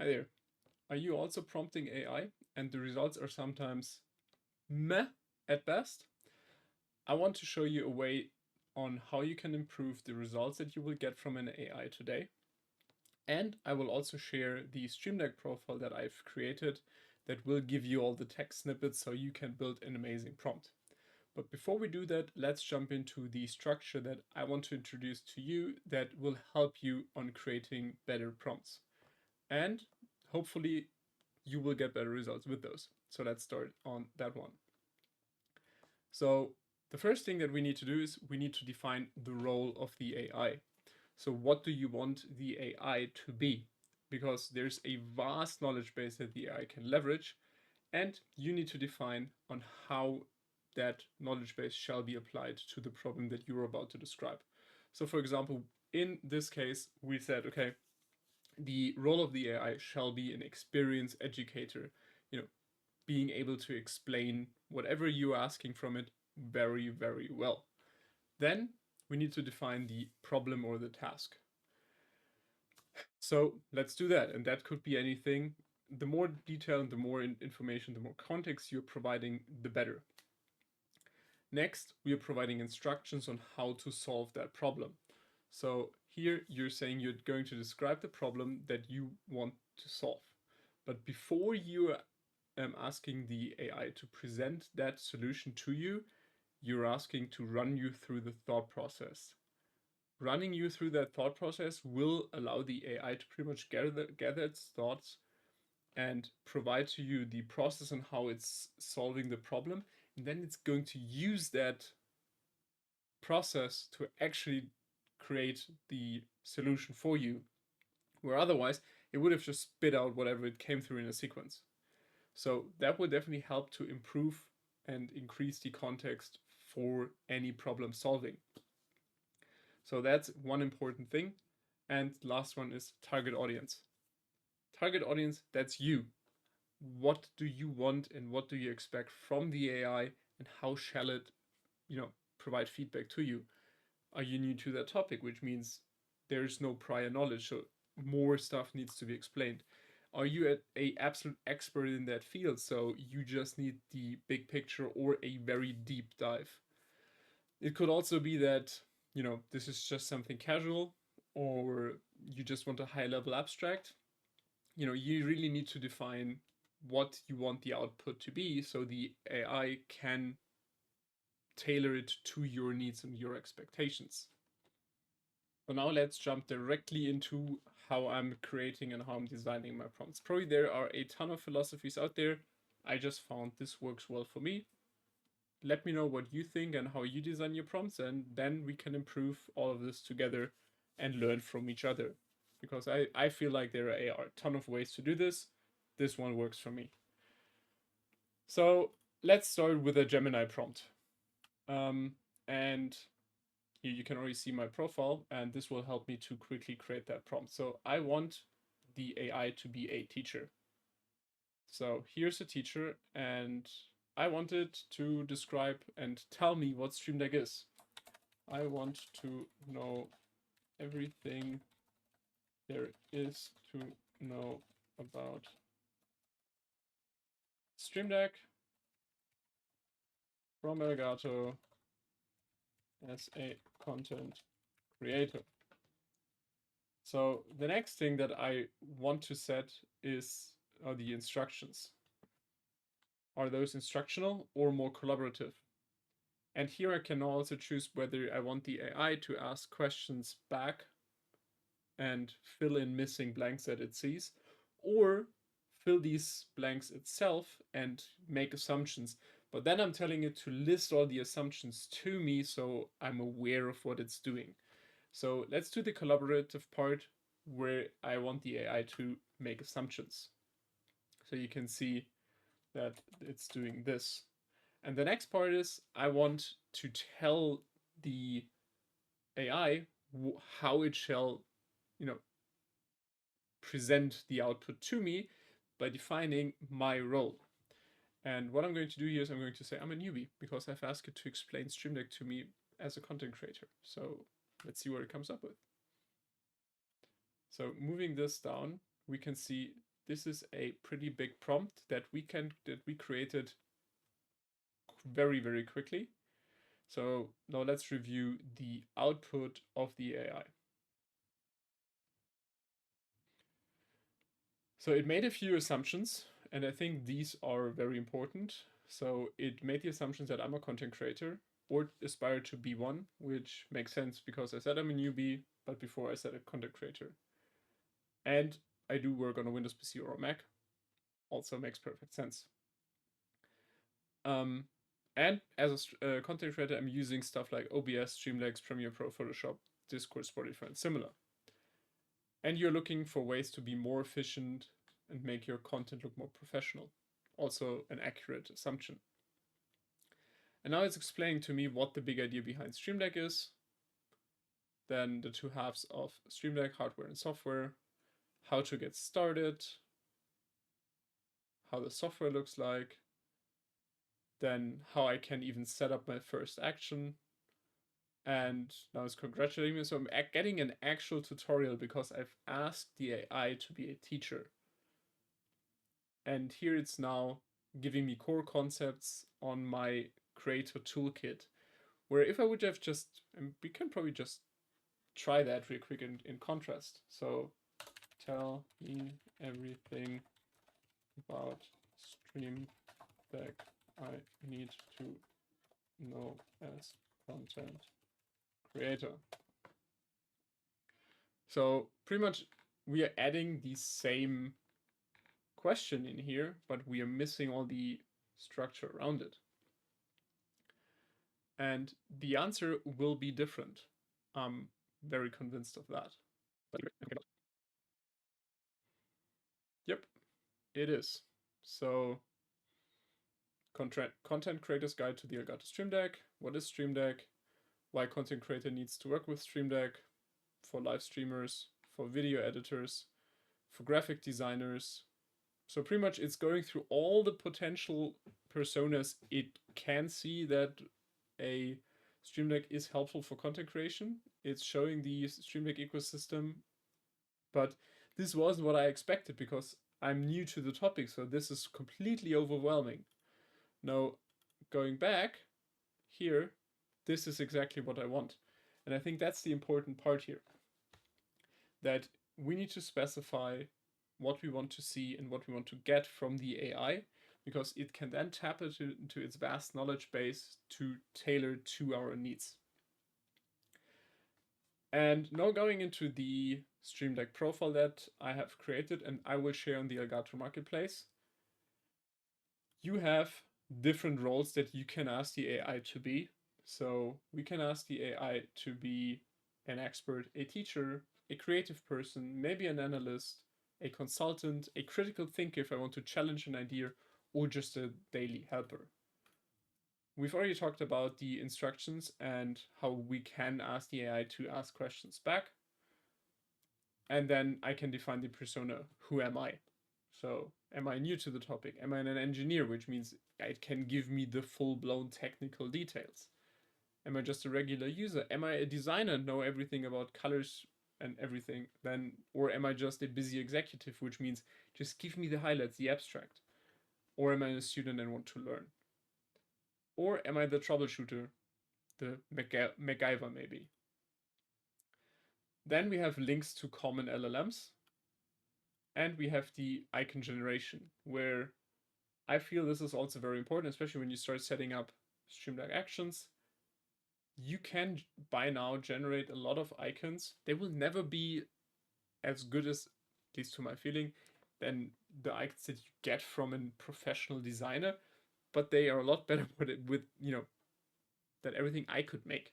Hi there. Are you also prompting AI and the results are sometimes meh at best? I want to show you a way on how you can improve the results that you will get from an AI today. And I will also share the Stream Deck profile that I've created that will give you all the text snippets so you can build an amazing prompt. But before we do that, let's jump into the structure that I want to introduce to you that will help you on creating better prompts. And hopefully you will get better results with those. So let's start on that one. So the first thing that we need to do is we need to define the role of the AI. So what do you want the AI to be? Because there's a vast knowledge base that the AI can leverage, and you need to define on how that knowledge base shall be applied to the problem that you're about to describe. So for example, in this case, we said, okay, the role of the AI shall be an experienced educator, being able to explain whatever you're asking from it very, very well. Then we need to define the problem or the task. So let's do that. And that could be anything. The more detail and the more information, the more context you're providing, the better. Next, we are providing instructions on how to solve that problem. So here you're saying you're going to describe the problem that you want to solve. But before you asking the AI to present that solution to you, you're asking to run you through the thought process. Running you through that thought process will allow the AI to pretty much gather its thoughts and provide to you the process on how it's solving the problem. And then it's going to use that process to actually create the solution for you, where otherwise it would have just spit out whatever it came through in a sequence. So that would definitely help to improve and increase the context for any problem solving. So that's one important thing. And last one is target audience. Target audience, that's you. What do you want and what do you expect from the AI and how shall it, provide feedback to you? Are you new to that topic, which means there's no prior knowledge, so more stuff needs to be explained. Are you a absolute expert in that field, so you just need the big picture or a very deep dive? It could also be that, this is just something casual, or you just want a high level abstract. You really need to define what you want the output to be so the AI can tailor it to your needs and your expectations. So now let's jump directly into how I'm creating and how I'm designing my prompts. Probably there are a ton of philosophies out there. I just found this works well for me. Let me know what you think and how you design your prompts, and then we can improve all of this together and learn from each other. Because I feel like there are a ton of ways to do this. This one works for me. So let's start with a Gemini prompt. And here you can already see my profile, and this will help me to quickly create that prompt. So I want the AI to be a teacher. So here's a teacher, and I want it to describe and tell me what Stream Deck is. I want to know everything there is to know about Stream Deck from Elgato as a content creator. So the next thing that I want to set are the instructions. Are those instructional or more collaborative? And here I can also choose whether I want the AI to ask questions back and fill in missing blanks that it sees, or fill these blanks itself and make assumptions. But then I'm telling it to list all the assumptions to me so I'm aware of what it's doing. So let's do the collaborative part where I want the AI to make assumptions. So you can see that it's doing this. And the next part is I want to tell the AI how it shall, present the output to me by defining my role. And what I'm going to do here is I'm going to say I'm a newbie because I've asked it to explain Stream Deck to me as a content creator. So let's see what it comes up with. So moving this down, we can see this is a pretty big prompt that we created very, very quickly. So now let's review the output of the AI. So it made a few assumptions, and I think these are very important. So it made the assumptions that I'm a content creator or aspire to be one, which makes sense because I said I'm a newbie, but before I said a content creator. And I do work on a Windows PC or a Mac, also makes perfect sense. And as a content creator, I'm using stuff like OBS, Streamlabs, Premiere Pro, Photoshop, Discord, Spotify, and similar. And you're looking for ways to be more efficient and make your content look more professional. Also an accurate assumption. And now it's explaining to me what the big idea behind Streamlabs is, then the two halves of Streamlabs, hardware and software, how to get started, how the software looks like, then how I can even set up my first action. And now it's congratulating me. So I'm getting an actual tutorial because I've asked the AI to be a teacher. And here it's now giving me core concepts on my creator toolkit, where if I would have just, and we can probably just try that real quick in contrast. So tell me everything about stream that I need to know as content creator. So pretty much we are adding the same question in here, but we are missing all the structure around it. And the answer will be different. I'm very convinced of that. Yep, it is. So content creators guide to the Elgato Stream Deck. What is Stream Deck? Why content creator needs to work with Stream Deck for live streamers, for video editors, for graphic designers. So pretty much it's going through all the potential personas it can see that a Stream Deck is helpful for content creation. It's showing the Stream Deck ecosystem, but this wasn't what I expected because I'm new to the topic, so this is completely overwhelming. Now, going back here, this is exactly what I want. And I think that's the important part here. That we need to specify what we want to see and what we want to get from the AI, because it can then tap into its vast knowledge base to tailor to our needs. And now going into the Stream Deck profile that I have created and I will share on the Elgato Marketplace, you have different roles that you can ask the AI to be. So we can ask the AI to be an expert, a teacher, a creative person, maybe an analyst, a consultant, a critical thinker if I want to challenge an idea, or just a daily helper. We've already talked about the instructions and how we can ask the AI to ask questions back. And then I can define the persona. Who am I? So am I new to the topic? Am I an engineer, which means it can give me the full-blown technical details? Am I just a regular user? Am I a designer, know everything about colors and everything? Then, or am I just a busy executive, which means just give me the highlights, the abstract? Or am I a student and want to learn? Or am I the troubleshooter, the MacGyver maybe? Then we have links to common LLMs. And we have the icon generation, where I feel this is also very important, especially when you start setting up Stream Deck actions. You can by now generate a lot of icons. They will never be as good as, at least to my feeling, than the icons that you get from a professional designer, but they are a lot better with than everything I could make.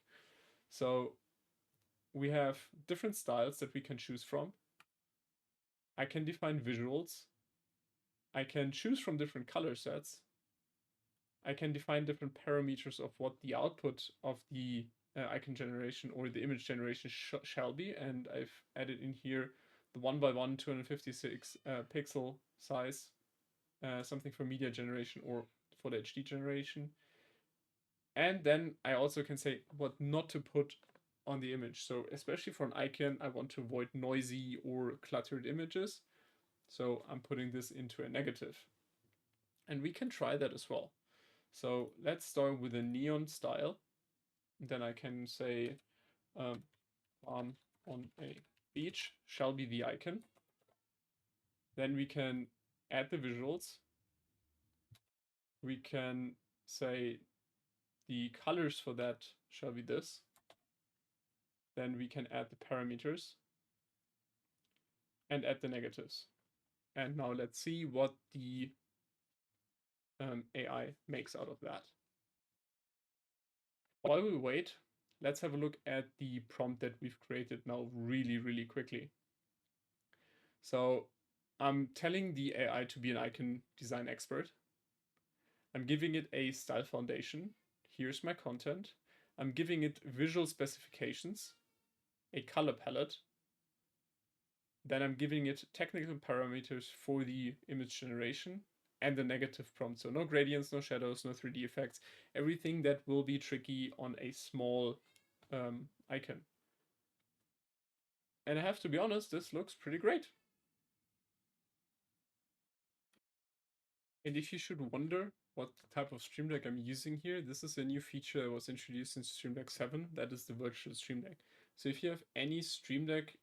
So we have different styles that we can choose from. I can define visuals. I can choose from different color sets. I can define different parameters of what the output of the icon generation or the image generation shall be. And I've added in here the 1x1 256 pixel size, something for media generation or for the HD generation. And then I also can say what not to put on the image. So especially for an icon, I want to avoid noisy or cluttered images. So I'm putting this into a negative. And we can try that as well. So let's start with a neon style. Then I can say on a beach shall be the icon. Then we can add the visuals. We can say the colors for that shall be this. Then we can add the parameters and add the negatives. And now let's see what the AI makes out of that. While we wait, let's have a look at the prompt that we've created now really quickly. So I'm telling the AI to be an icon design expert. I'm giving it a style foundation. Here's my content. I'm giving it visual specifications, a color palette. Then I'm giving it technical parameters for the image generation and the negative prompt. So no gradients, no shadows, no 3D effects, everything that will be tricky on a small icon. And I have to be honest, this looks pretty great. And if you should wonder what type of Stream Deck I'm using here, this is a new feature that was introduced in Stream Deck 7. That is the virtual Stream Deck. So if you have any Stream Deck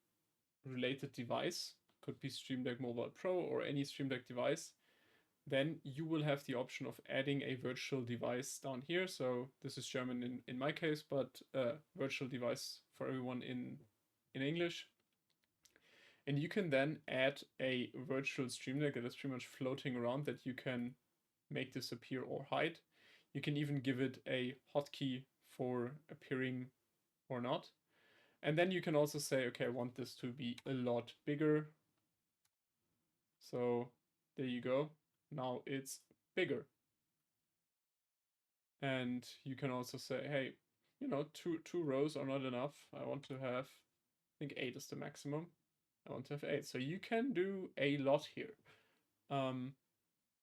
related device, could be Stream Deck Mobile Pro or any Stream Deck device, then you will have the option of adding a virtual device down here. So this is German in my case, but virtual device for everyone in English. And you can then add a virtual Stream Deck that is pretty much floating around that you can make disappear or hide. You can even give it a hotkey for appearing or not. And then you can also say, okay, I want this to be a lot bigger. So there you go. Now it's bigger. And you can also say, hey, you know, two rows are not enough. I want to have, I think 8 is the maximum. I want to have 8. So you can do a lot here.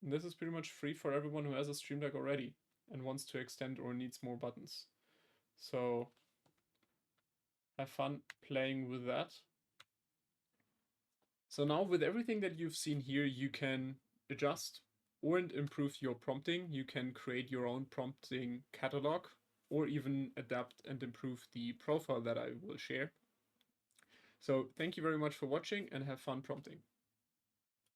This is pretty much free for everyone who has a Stream Deck already and wants to extend or needs more buttons. So have fun playing with that. So now with everything that you've seen here, you can adjust or improve your prompting. You can create your own prompting catalog or even adapt and improve the profile that I will share. So thank you very much for watching and have fun prompting.